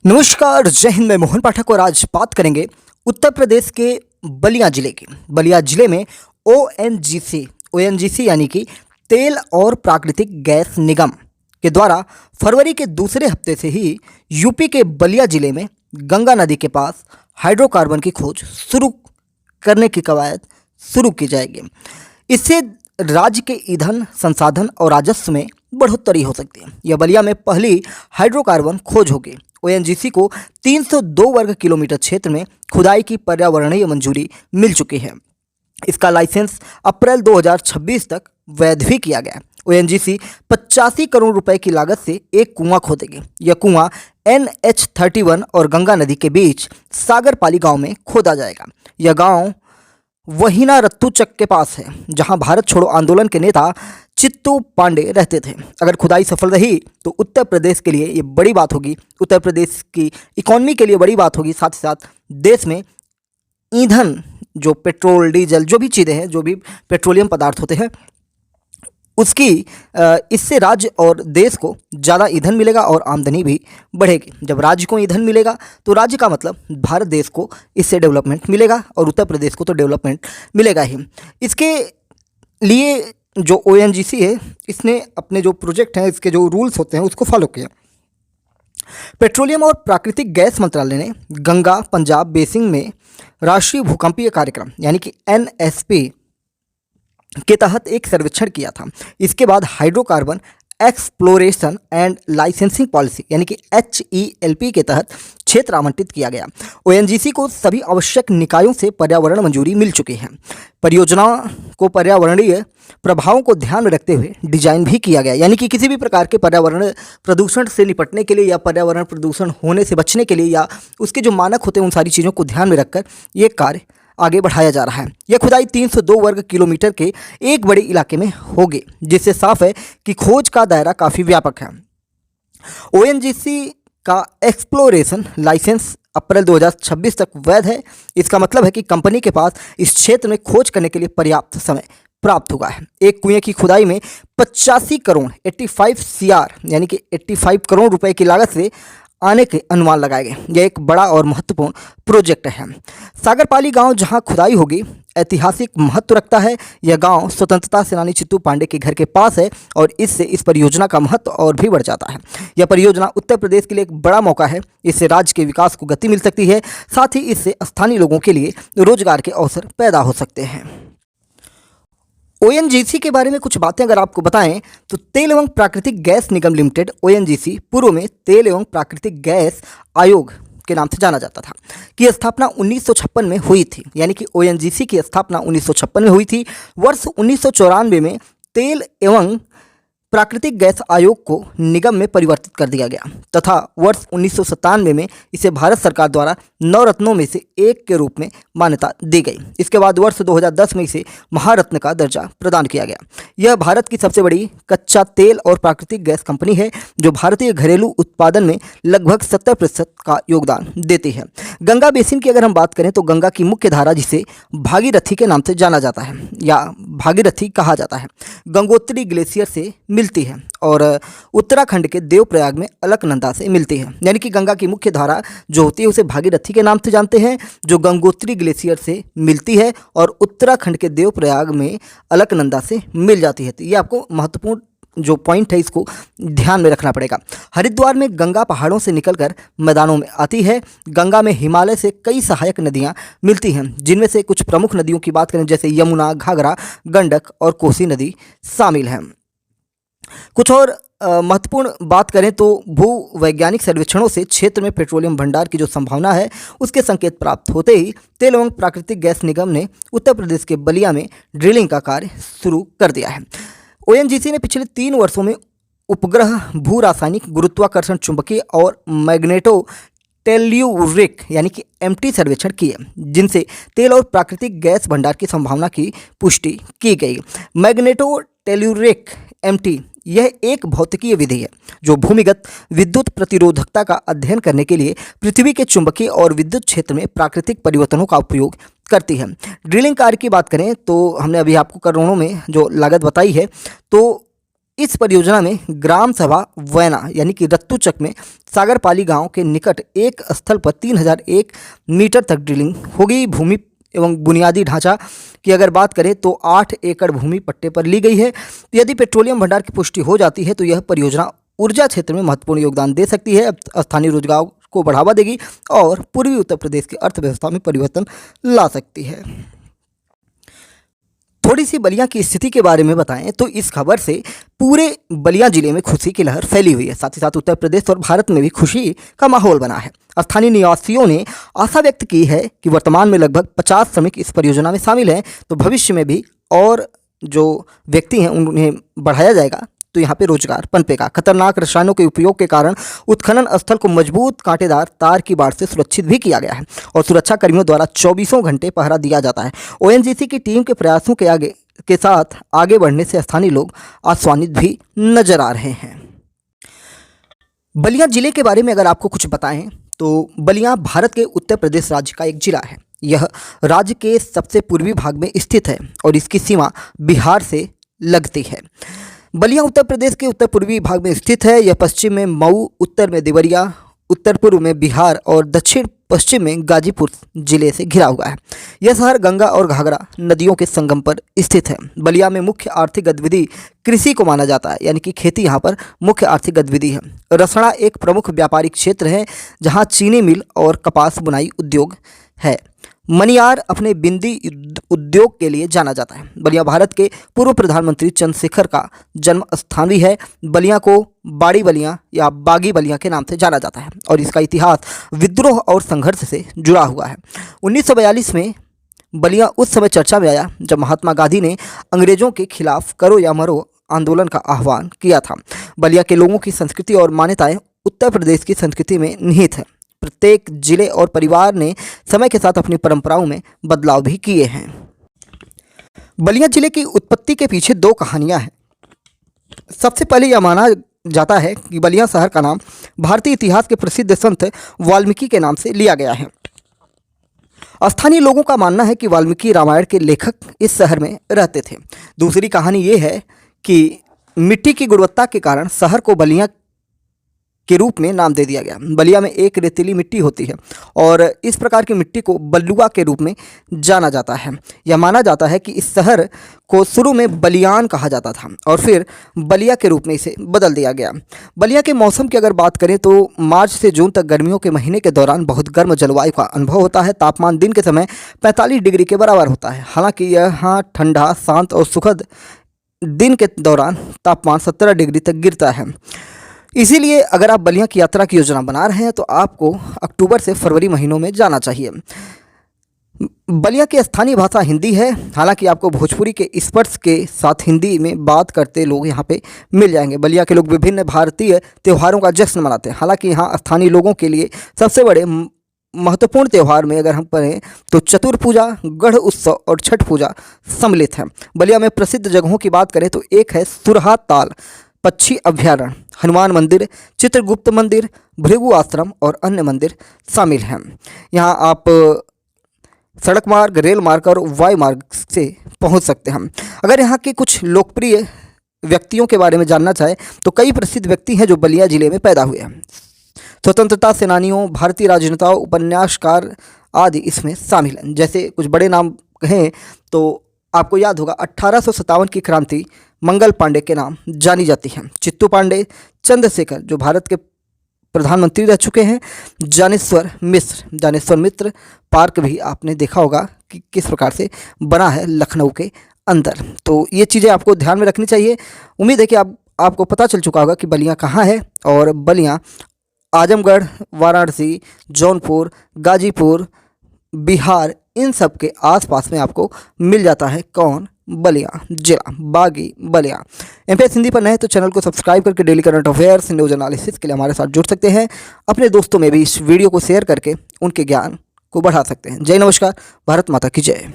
नमस्कार, जय हिंद। मैं मोहन पाठक और आज बात करेंगे उत्तर प्रदेश के बलिया जिले की। बलिया जिले में ओएनजीसी यानी कि तेल और प्राकृतिक गैस निगम के द्वारा फरवरी के दूसरे हफ्ते से ही यूपी के बलिया जिले में गंगा नदी के पास हाइड्रोकार्बन की खोज शुरू करने की कवायद शुरू की जाएगी। इससे राज्य के ईंधन संसाधन और राजस्व में बढ़ोतरी हो सकती है। यह बलिया में पहली हाइड्रोकार्बन खोज होगी। ओएनजीसी को 302 वर्ग किलोमीटर क्षेत्र में खुदाई की पर्यावरणीय मंजूरी मिल चुकी है। इसका लाइसेंस अप्रैल 2026 तक वैध भी किया गया। ओएनजीसी 85 करोड़ रुपए की लागत से एक कुआं खोदेगी। यह कुआं NH31 और गंगा नदी के बीच सागरपाली गांव में खोदा जाएगा। यह गांव वहीना रत्तूचक के पास है, जहां भारत छोड़ो आंदोलन के नेता चित्तू पांडे रहते थे। अगर खुदाई सफल रही तो उत्तर प्रदेश के लिए ये बड़ी बात होगी, उत्तर प्रदेश की इकॉनमी के लिए बड़ी बात होगी। साथ ही साथ देश में ईंधन, जो पेट्रोल डीजल जो भी चीज़ें हैं, जो भी पेट्रोलियम पदार्थ होते हैं, उसकी इससे राज्य और देश को ज़्यादा ईंधन मिलेगा और आमदनी भी बढ़ेगी। जब राज्य को ईंधन मिलेगा तो राज्य का मतलब भारत देश को इससे डेवलपमेंट मिलेगा और उत्तर प्रदेश को तो डेवलपमेंट मिलेगा ही। इसके लिए जो ओएनजीसी है, इसने अपने जो प्रोजेक्ट हैं, इसके जो रूल्स होते हैं, उसको फॉलो किया। पेट्रोलियम और प्राकृतिक गैस मंत्रालय ने गंगा पंजाब बेसिन में राष्ट्रीय भूकंपीय कार्यक्रम यानी कि NSP के तहत एक सर्वेक्षण किया था। इसके बाद hydrocarbon exploration and licensing policy यानी कि HELP के तहत क्षेत्र आवंटित किया गया। ओएनजीसी को सभी आवश्यक निकायों से पर्यावरण मंजूरी मिल चुकी है। परियोजना को पर्यावरणीय प्रभावों को ध्यान में रखते हुए डिजाइन भी किया गया, यानी कि किसी भी प्रकार के पर्यावरण प्रदूषण से निपटने के लिए या पर्यावरण प्रदूषण होने से बचने के लिए या उसके जो मानक होते हैं, उन सारी चीज़ों को ध्यान में रखकर ये कार्य आगे बढ़ाया जा रहा है। यह खुदाई 302 वर्ग किलोमीटर के एक बड़े इलाके में होगी, जिससे साफ है कि खोज का दायरा काफ़ी व्यापक है। ओएनजीसी का एक्सप्लोरेशन लाइसेंस अप्रैल 2026 तक वैध है। इसका मतलब है कि कंपनी के पास इस क्षेत्र में खोज करने के लिए पर्याप्त समय प्राप्त हुआ है। एक कुएं की खुदाई में 85 करोड़ 85 CR यानी कि 85 करोड़ रुपए की लागत से आने के अनुमान लगाए गए। यह एक बड़ा और महत्वपूर्ण प्रोजेक्ट है। सागरपाली गांव जहां खुदाई होगी ऐतिहासिक महत्व रखता है। यह गांव स्वतंत्रता सेनानी चित्तू पांडे के घर के पास है और इससे इस परियोजना का महत्व और भी बढ़ जाता है। यह परियोजना उत्तर प्रदेश के लिए एक बड़ा मौका है। इससे राज्य के विकास को गति मिल सकती है, साथ ही इससे स्थानीय लोगों के लिए रोजगार के अवसर पैदा हो सकते हैं। ओएनजीसी के बारे में कुछ बातें अगर आपको बताएं तो तेल एवं प्राकृतिक गैस निगम लिमिटेड ओएनजीसी पूर्व में तेल एवं प्राकृतिक गैस आयोग के नाम से जाना जाता था, की स्थापना 1956 में हुई थी। यानी कि ओएनजीसी की स्थापना 1956 में हुई थी। वर्ष 1994 में तेल एवं प्राकृतिक गैस आयोग को निगम में परिवर्तित कर दिया गया तथा वर्ष 1997 में इसे भारत सरकार द्वारा 9 रत्नों में से एक के रूप में मान्यता दी गई। इसके बाद वर्ष 2010 में इसे महारत्न का दर्जा प्रदान किया गया। यह भारत की सबसे बड़ी कच्चा तेल और प्राकृतिक गैस कंपनी है, जो भारतीय घरेलू उत्पादन में लगभग 70% का योगदान देती है। गंगा बेसिन की अगर हम बात करें तो गंगा की मुख्य धारा, जिसे भागीरथी के नाम से जाना जाता है या भागीरथी कहा जाता है, गंगोत्री ग्लेशियर से मिलती है और उत्तराखंड के देवप्रयाग में अलकनंदा से मिलती है। यानी कि गंगा की मुख्य धारा जो होती है उसे भागीरथी के नाम से जानते हैं, जो गंगोत्री ग्लेशियर से मिलती है और उत्तराखंड के देवप्रयाग में अलकनंदा से मिल जाती है। तो ये आपको महत्वपूर्ण जो पॉइंट है, इसको ध्यान में रखना पड़ेगा। हरिद्वार में गंगा पहाड़ों से निकलकर मैदानों में आती है। गंगा में हिमालय से कई सहायक नदियां मिलती हैं, जिनमें से कुछ प्रमुख नदियों की बात करें जैसे यमुना, घाघरा, गंडक और कोसी नदी शामिल हैं। कुछ और महत्वपूर्ण बात करें तो भूवैज्ञानिक सर्वेक्षणों से क्षेत्र में पेट्रोलियम भंडार की जो संभावना है, उसके संकेत प्राप्त होते ही तेल एवं प्राकृतिक गैस निगम ने उत्तर प्रदेश के बलिया में ड्रिलिंग का कार्य शुरू कर दिया है। ओएनजीसी ने पिछले 3 वर्षों में उपग्रह भू रासायनिक गुरुत्वाकर्षण चुंबकीय और मैग्नेटो टेल्यूरिक यानी कि MT सर्वेक्षण किए, जिनसे तेल और प्राकृतिक गैस भंडार की संभावना की पुष्टि की गई। मैग्नेटो टेल्यूरिक MT यह एक भौतिकीय विधि है जो भूमिगत विद्युत प्रतिरोधकता का अध्ययन करने के लिए पृथ्वी के चुंबकीय और विद्युत क्षेत्र में प्राकृतिक परिवर्तनों का उपयोग करती है। ड्रिलिंग कार्य की बात करें तो हमने अभी आपको करोड़ों में जो लागत बताई है, तो इस परियोजना में ग्राम सभा वैना यानी कि रत्तूचक में सागरपाली गांव के निकट एक स्थल पर 3001 मीटर तक ड्रिलिंग होगी। भूमि एवं बुनियादी ढांचा की अगर बात करें तो 8 एकड़ भूमि पट्टे पर ली गई है। यदि पेट्रोलियम भंडार की पुष्टि हो जाती है तो यह परियोजना ऊर्जा क्षेत्र में महत्वपूर्ण योगदान दे सकती है, स्थानीय रोजगार को बढ़ावा देगी और पूर्वी उत्तर प्रदेश की अर्थव्यवस्था में परिवर्तन ला सकती है। थोड़ी सी बलिया की स्थिति के बारे में बताएं तो इस खबर से पूरे बलिया जिले में खुशी की लहर फैली हुई है। साथ ही साथ उत्तर प्रदेश और भारत में भी खुशी का माहौल बना है। स्थानीय निवासियों ने आशा व्यक्त की है कि वर्तमान में लगभग 50 श्रमिक इस परियोजना में शामिल हैं, तो भविष्य में भी और जो व्यक्ति हैं उन्हें बढ़ाया जाएगा तो यहाँ पे रोजगार पनपेगा। खतरनाक रसायनों के उपयोग के कारण उत्खनन स्थल को मजबूत कांटेदार तार की बाड़ से सुरक्षित भी किया गया है और सुरक्षा कर्मियों द्वारा 24 घंटे पहरा दिया जाता है। ओएनजीसी की टीम के प्रयासों के साथ आगे बढ़ने से स्थानीय लोग आश्वासित भी नजर आ रहे हैं। बलिया जिले के बारे में अगर आपको कुछ बताएं तो बलिया भारत के उत्तर प्रदेश राज्य का एक जिला है। यह राज्य के सबसे पूर्वी भाग में स्थित है और इसकी सीमा बिहार से लगती है। बलिया उत्तर प्रदेश के उत्तर पूर्वी भाग में स्थित है। यह पश्चिम में मऊ, उत्तर में देवरिया, उत्तर पूर्व में बिहार और दक्षिण पश्चिम में गाजीपुर जिले से घिरा हुआ है। यह शहर गंगा और घाघरा नदियों के संगम पर स्थित है। बलिया में मुख्य आर्थिक गतिविधि कृषि को माना जाता है, यानी कि खेती यहाँ पर मुख्य आर्थिक गतिविधि है। रसड़ा एक प्रमुख व्यापारिक क्षेत्र है जहाँ चीनी मिल और कपास बुनाई उद्योग है। मनियार अपने बिंदी उद्योग के लिए जाना जाता है। बलिया भारत के पूर्व प्रधानमंत्री चंद्रशेखर का जन्म स्थान भी है। बलिया को बाड़ी बलिया या बागी बलिया के नाम से जाना जाता है और इसका इतिहास विद्रोह और संघर्ष से जुड़ा हुआ है। 1942 में बलिया उस समय चर्चा में आया जब महात्मा गांधी ने अंग्रेजों के खिलाफ करो या मरो आंदोलन का आह्वान किया था। बलिया के लोगों की संस्कृति और मान्यताएं उत्तर प्रदेश की संस्कृति में निहित है। प्रत्येक जिले और परिवार ने समय के साथ अपनी परंपराओं में बदलाव भी किए हैं। बलिया जिले की उत्पत्ति के पीछे 2 कहानियां हैं। सबसे पहले यह माना जाता है कि बलिया शहर का नाम भारतीय इतिहास के प्रसिद्ध संत वाल्मीकि के नाम से लिया गया है। स्थानीय लोगों का मानना है कि वाल्मीकि रामायण के लेखक इस शहर में रहते थे। दूसरी कहानी ये है कि मिट्टी की गुणवत्ता के कारण शहर को बलिया के रूप में नाम दे दिया गया। बलिया में एक रेतीली मिट्टी होती है और इस प्रकार की मिट्टी को बलुआ के रूप में जाना जाता है। यह माना जाता है कि इस शहर को शुरू में बलियान कहा जाता था और फिर बलिया के रूप में इसे बदल दिया गया। बलिया के मौसम की अगर बात करें तो मार्च से जून तक गर्मियों के महीने के दौरान बहुत गर्म जलवायु का अनुभव होता है। तापमान दिन के समय 45 डिग्री के बराबर होता है। हालांकि यहाँ ठंडा, शांत और सुखद दिन के दौरान तापमान 17 डिग्री तक गिरता है। इसीलिए अगर आप बलिया की यात्रा की योजना बना रहे हैं तो आपको अक्टूबर से फरवरी महीनों में जाना चाहिए। बलिया की स्थानीय भाषा हिंदी है। हालांकि आपको भोजपुरी के स्पर्श के साथ हिंदी में बात करते लोग यहाँ पे मिल जाएंगे। बलिया के लोग विभिन्न भारतीय त्योहारों का जश्न मनाते हैं। हालांकि यहाँ स्थानीय लोगों के लिए सबसे बड़े महत्वपूर्ण त्यौहार में अगर हम पढ़ें तो चतुर पूजा, गढ़ उत्सव और छठ पूजा सम्मिलित है। बलिया में प्रसिद्ध जगहों की बात करें तो एक है सुरहा ताल पक्षी अभ्यारण्य, हनुमान मंदिर, चित्रगुप्त मंदिर, भृगु आश्रम और अन्य मंदिर शामिल हैं। यहाँ आप सड़क मार्ग, रेल मार्ग और वायु मार्ग से पहुँच सकते हैं। अगर यहाँ के कुछ लोकप्रिय व्यक्तियों के बारे में जानना चाहे तो कई प्रसिद्ध व्यक्ति हैं जो बलिया जिले में पैदा हुए हैं। स्वतंत्रता सेनानियों, भारतीय राजनेताओं, उपन्यासकार आदि इसमें शामिल हैं। जैसे कुछ बड़े नाम कहें तो आपको याद होगा 1857 की क्रांति मंगल पांडे के नाम जानी जाती है। चित्तू पांडे, चंद्रशेखर जो भारत के प्रधानमंत्री रह चुके हैं, ज्ञानेश्वर मित्र पार्क भी आपने देखा होगा कि किस प्रकार से बना है लखनऊ के अंदर। तो ये चीज़ें आपको ध्यान में रखनी चाहिए। उम्मीद है कि आपको पता चल चुका होगा कि बलिया कहाँ है और बलिया आजमगढ़, वाराणसी, जौनपुर, गाजीपुर, बिहार इन सब के आसपास में आपको मिल जाता है। कौन? बलिया जिला, बागी बलिया। एमपीएस हिंदी पर नए तो चैनल को सब्सक्राइब करके daily current affairs, news analysis के लिए हमारे साथ जुड़ सकते हैं। अपने दोस्तों में भी इस वीडियो को शेयर करके उनके ज्ञान को बढ़ा सकते हैं। जय नमस्कार, भारत माता की जय।